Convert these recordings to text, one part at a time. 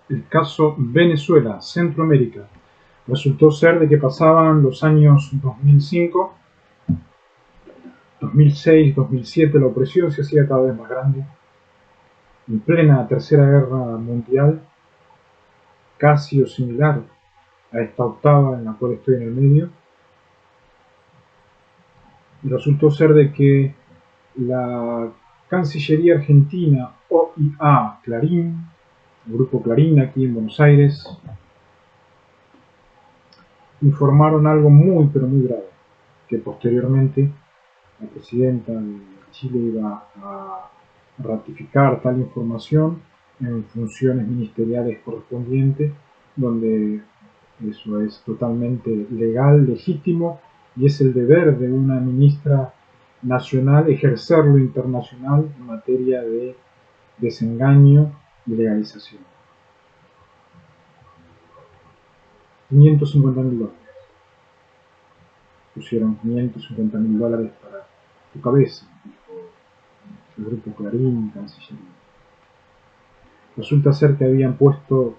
El caso Venezuela, Centroamérica. Resultó ser de que pasaban los años 2005, 2006, 2007, la opresión se hacía cada vez más grande. En plena Tercera Guerra Mundial, casi o similar a esta octava en la cual estoy en el medio, y resultó ser de que la Cancillería Argentina, OIA Clarín, el grupo Clarín aquí en Buenos Aires, informaron algo muy pero muy grave, que posteriormente la presidenta de Chile iba a ratificar tal información en funciones ministeriales correspondientes, donde eso es totalmente legal, legítimo, y es el deber de una ministra nacional ejercer lo internacional en materia de desengaño y legalización. $550.000. Pusieron $550.000 para tu cabeza, dijo el grupo Clarín, Cancillería. Resulta ser que habían puesto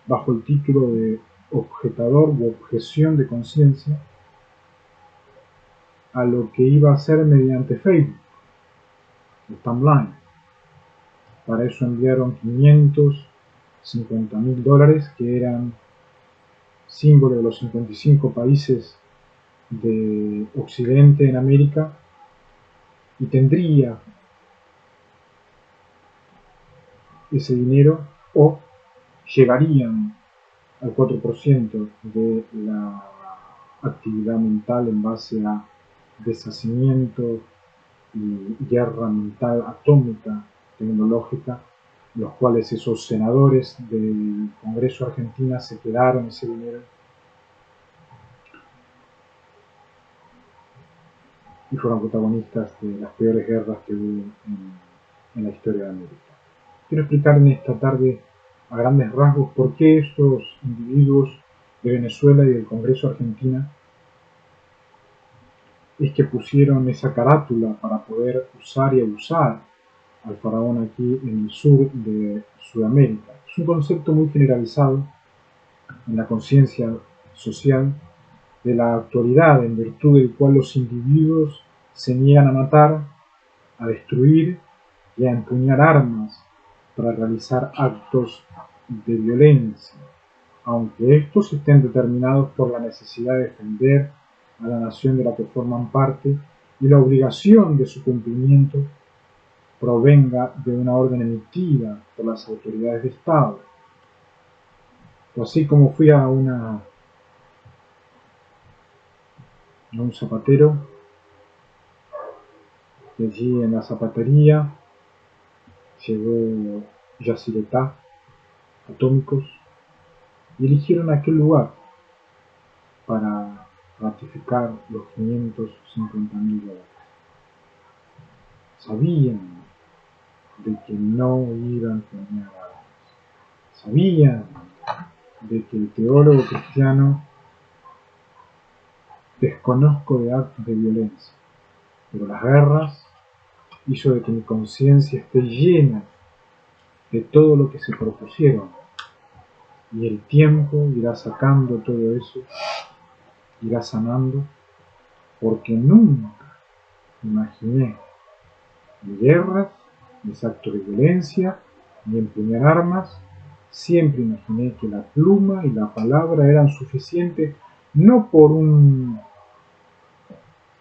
bajo el título de objetador u objeción de conciencia a lo que iba a ser mediante Facebook, el timeline. Para eso enviaron $550.000, que eran símbolo de los 55 países de Occidente en América, y tendría ese dinero, o llegarían al 4% de la actividad mental en base a deshacimiento y guerra mental atómica tecnológica, los cuales esos senadores del Congreso Argentina se quedaron ese dinero y fueron protagonistas de las peores guerras que hubo en la historia de América. Quiero explicar en esta tarde a grandes rasgos por qué estos individuos de Venezuela y del Congreso Argentina es que pusieron esa carátula para poder usar y abusar al faraón aquí en el sur de Sudamérica. Es un concepto muy generalizado en la conciencia social de la actualidad, en virtud del cual los individuos se niegan a matar, a destruir y a empuñar armas para realizar actos de violencia, aunque estos estén determinados por la necesidad de defender a la nación de la que forman parte y la obligación de su cumplimiento provenga de una orden emitida por las autoridades de Estado. O así como fui a un zapatero, y allí en la zapatería llegó yaciretá atómicos y eligieron aquel lugar para ratificar los $550.000. Sabían de que no iban a tener armas. Sabían de que el teólogo cristiano desconozco de actos de violencia, pero las guerras hizo de que mi conciencia esté llena de todo lo que se propusieron, y el tiempo irá sacando todo eso, irá sanando, porque nunca imaginé ni guerras, ni actos de violencia, ni empuñar armas. Siempre imaginé que la pluma y la palabra eran suficientes, no por un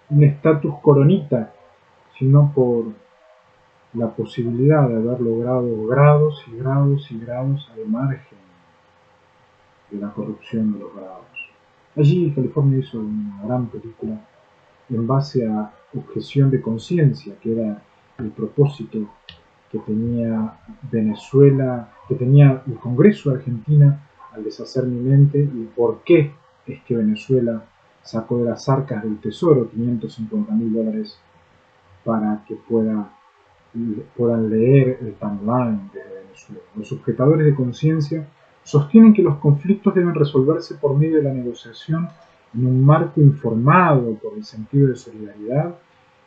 estatus coronita, sino por la posibilidad de haber logrado grados y grados y grados al margen de la corrupción de los grados. Allí California hizo una gran película en base a objeción de conciencia, que era el propósito que tenía Venezuela, que tenía el Congreso de Argentina al deshacer mi mente, y por qué es que Venezuela sacó de las arcas del tesoro $550.000 para que puedan leer el timeline de Venezuela. Los objetadores de conciencia sostienen que los conflictos deben resolverse por medio de la negociación en un marco informado por el sentido de solidaridad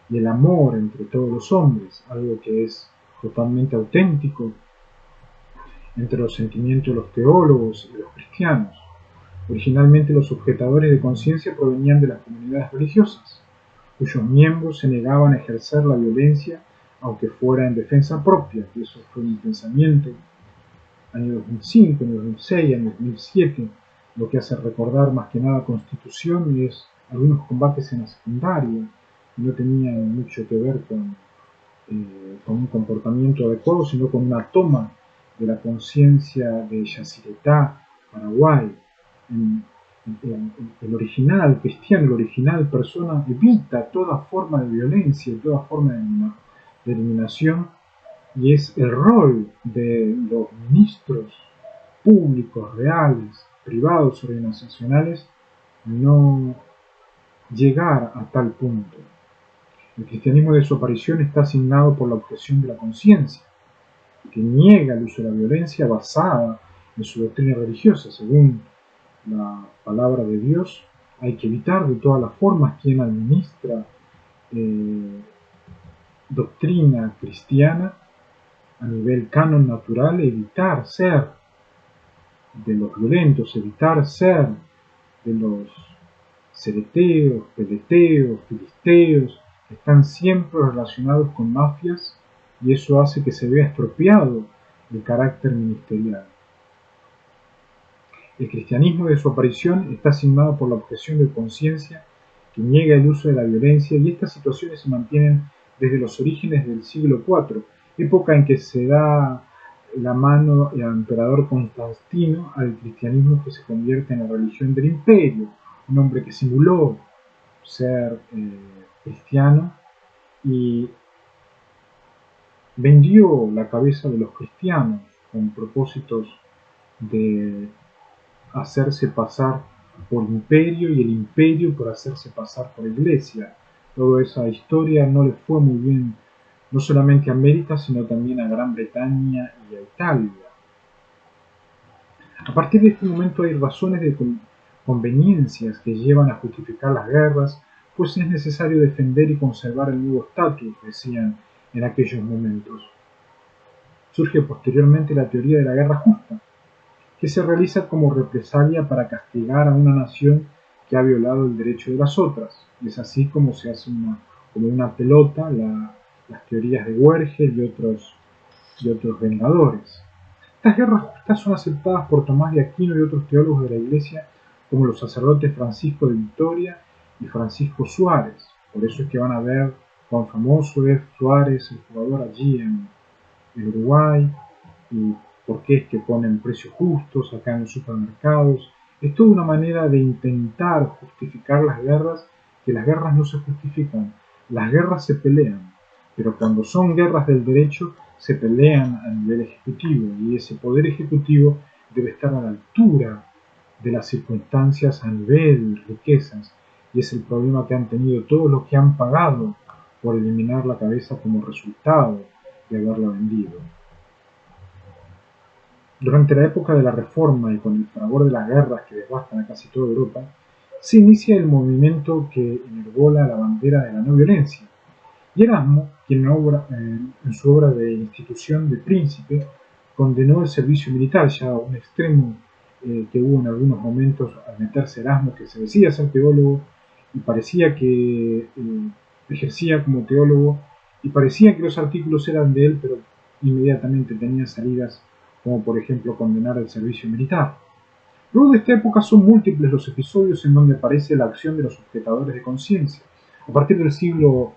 y el amor entre todos los hombres, algo que es totalmente auténtico entre los sentimientos de los teólogos y los cristianos. Originalmente los objetadores de conciencia provenían de las comunidades religiosas, cuyos miembros se negaban a ejercer la violencia aunque fuera en defensa propia. Y eso fue un pensamiento año 2005, año 2006, año 2007, lo que hace recordar más que nada Constitución y es algunos combates en la secundaria que no tenían mucho que ver con un comportamiento adecuado, sino con una toma de la conciencia de Yacyretá, Paraguay. El original cristiano, el original persona evita toda forma de violencia, toda forma de eliminación, y es el rol de los ministros públicos, reales, privados, organizacionales, no llegar a tal punto. El cristianismo de su aparición está asignado por la objeción de la conciencia, que niega el uso de la violencia basada en su doctrina religiosa. Según la palabra de Dios, hay que evitar de todas las formas quien administra doctrina cristiana a nivel canon natural, evitar ser de los violentos, evitar ser de los cereteos, peleteos, filisteos, que están siempre relacionados con mafias, y eso hace que se vea estropeado el carácter ministerial. El cristianismo de su aparición está asignado por la objeción de conciencia que niega el uso de la violencia, y estas situaciones se mantienen desde los orígenes del siglo IV, época en que se da la mano al emperador Constantino al cristianismo, que se convierte en la religión del imperio, un hombre que simuló ser cristiano y vendió la cabeza de los cristianos con propósitos de hacerse pasar por imperio y el imperio por hacerse pasar por iglesia. Toda esa historia no le fue muy bien, no solamente a América, sino también a Gran Bretaña y a Italia. A partir de este momento hay razones de conveniencias que llevan a justificar las guerras, pues es necesario defender y conservar el nuevo estatus, decían en aquellos momentos. Surge posteriormente la teoría de la guerra justa, que se realiza como represalia para castigar a una nación que ha violado el derecho de las otras. Es así como se hace como una pelota las teorías de Wergel y otros vengadores. Estas guerras justas son aceptadas por Tomás de Aquino y otros teólogos de la Iglesia, como los sacerdotes Francisco de Vitoria y Francisco Suárez. Por eso es que van a ver cuán famoso es Suárez, el jugador, allí en Uruguay, y por qué es que ponen precios justos acá en los supermercados. Es toda una manera de intentar justificar las guerras, que las guerras no se justifican, las guerras se pelean, pero cuando son guerras del derecho se pelean a nivel ejecutivo, y ese poder ejecutivo debe estar a la altura de las circunstancias a nivel riquezas, y es el problema que han tenido todos los que han pagado por eliminar la cabeza como resultado de haberla vendido. Durante la época de la Reforma y con el fragor de las guerras que devastan a casi toda Europa, se inicia el movimiento que enarbola la bandera de la no violencia. Y Erasmo, quien en su obra de Institución de Príncipe, condenó el servicio militar, ya a un extremo que hubo en algunos momentos al meterse Erasmo, que se decía ser teólogo y parecía que ejercía como teólogo y parecía que los artículos eran de él, pero inmediatamente tenía salidas como por ejemplo condenar el servicio militar. Luego de esta época son múltiples los episodios en donde aparece la acción de los objetadores de conciencia. A partir del siglo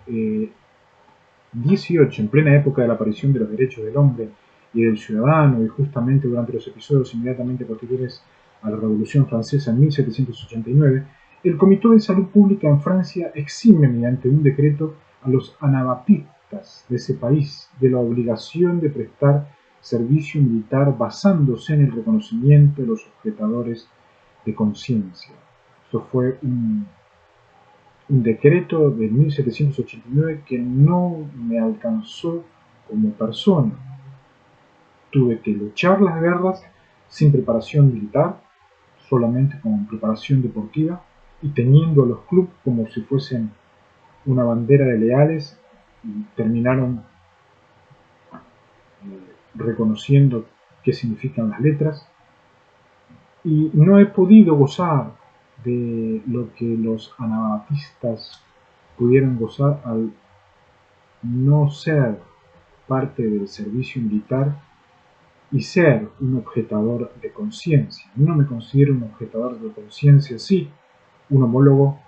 XVIII, en plena época de la aparición de los derechos del hombre y del ciudadano, y justamente durante los episodios inmediatamente posteriores a la Revolución Francesa en 1789, el Comité de Salud Pública en Francia exime mediante un decreto a los anabapistas de ese país de la obligación de prestar servicio militar basándose en el reconocimiento de los objetadores de conciencia. Esto fue un decreto de 1789 que no me alcanzó como persona. Tuve que luchar las guerras sin preparación militar, solamente con preparación deportiva, y teniendo a los clubes como si fuesen una bandera de leales, y terminaron reconociendo qué significan las letras, y no he podido gozar de lo que los anabatistas pudieron gozar al no ser parte del servicio militar y ser un objetador de conciencia. No me considero un objetador de conciencia, sí, un homólogo.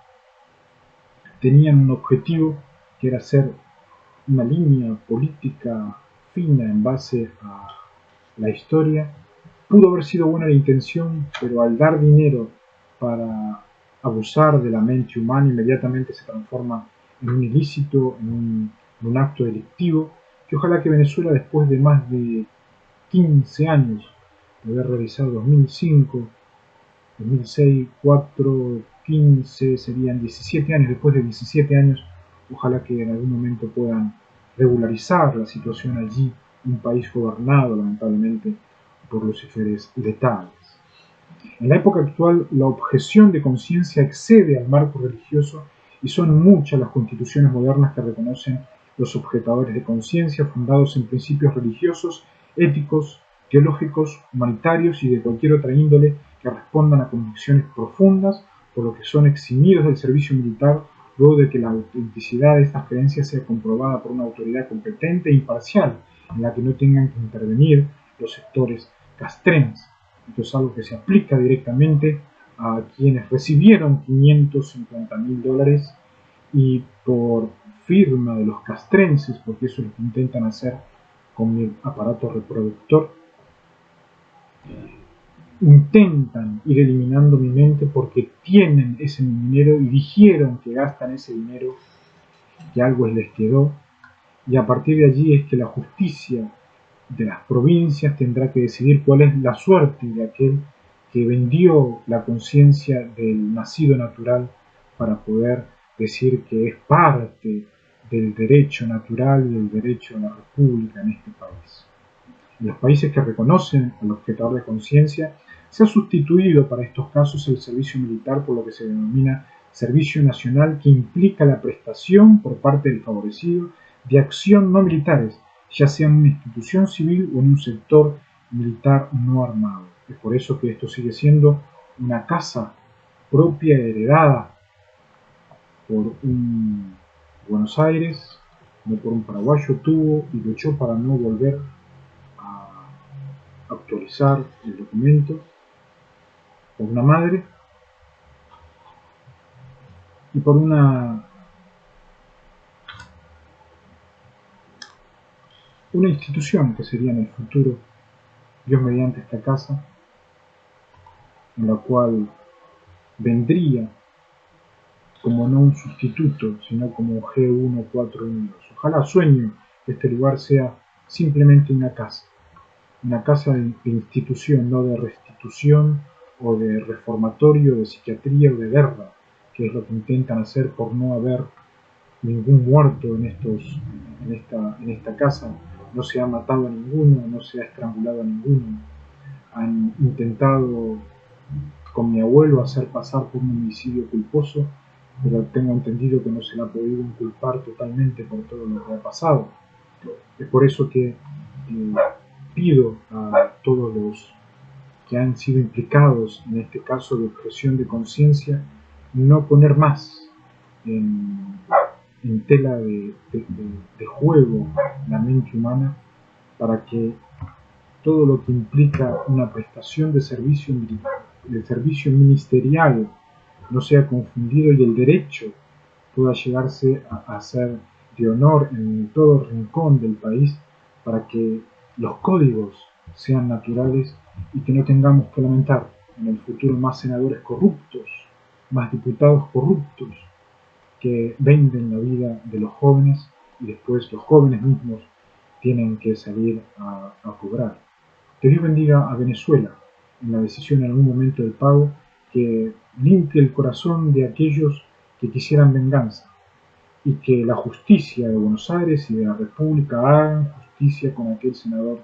Tenían un objetivo que era ser una línea política fina en base a la historia. Pudo haber sido buena la intención, pero al dar dinero para abusar de la mente humana, inmediatamente se transforma en un ilícito, en un acto delictivo, que ojalá que Venezuela, después de más de 15 años de haber realizado 2005, 2006, 4, 15, serían 17 años, después de 17 años, ojalá que en algún momento puedan regularizar la situación allí, un país gobernado lamentablemente por lucíferes letales. En la época actual, la objeción de conciencia excede al marco religioso y son muchas las constituciones modernas que reconocen los objetadores de conciencia fundados en principios religiosos, éticos, teológicos, humanitarios y de cualquier otra índole que respondan a convicciones profundas, por lo que son eximidos del servicio militar luego de que la autenticidad de estas creencias sea comprobada por una autoridad competente e imparcial, en la que no tengan que intervenir los sectores castrenses. Esto es algo que se aplica directamente a quienes recibieron $550.000 y por firma de los castrenses, porque eso es lo que intentan hacer con mi aparato reproductor, intentan ir eliminando mi mente porque tienen ese dinero y dijeron que gastan ese dinero, que algo les quedó, y a partir de allí es que la justicia de las provincias tendrá que decidir cuál es la suerte de aquel que vendió la conciencia del nacido natural para poder decir que es parte del derecho natural y del derecho a la república en este país. En los países que reconocen al objetador de conciencia, se ha sustituido para estos casos el servicio militar por lo que se denomina servicio nacional, que implica la prestación por parte del favorecido de acción no militares, ya sea en una institución civil o en un sector militar no armado. Es por eso que esto sigue siendo una casa propia heredada por un Buenos Aires, no por un paraguayo, tuvo y luchó para no volver a actualizar el documento, por una madre y por una institución que sería en el futuro, Dios mediante, esta casa, en la cual vendría como no un sustituto, sino como G1412. Ojalá sueño que este lugar sea simplemente una casa de institución, no de restitución o de reformatorio, de psiquiatría o de guerra, que es lo que intentan hacer por no haber ningún muerto en esta casa. No se ha matado a ninguno, no se ha estrangulado a ninguno. Han intentado con mi abuelo hacer pasar por un homicidio culposo, pero tengo entendido que no se le ha podido inculpar totalmente por todo lo que ha pasado. Es por eso que pido a todos los que han sido implicados en este caso de objeción de conciencia no poner más en tela de juego la mente humana, para que todo lo que implica una prestación de servicio ministerial no sea confundido y el derecho pueda llegarse a ser de honor en todo rincón del país, para que los códigos sean naturales y que no tengamos que lamentar en el futuro más senadores corruptos, más diputados corruptos, que venden la vida de los jóvenes y después los jóvenes mismos tienen que salir a cobrar. Que Dios bendiga a Venezuela en la decisión en algún momento del pago, que limpie el corazón de aquellos que quisieran venganza, y que la justicia de Buenos Aires y de la República hagan justicia con aquel senador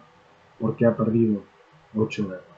porque ha perdido 8 guerras.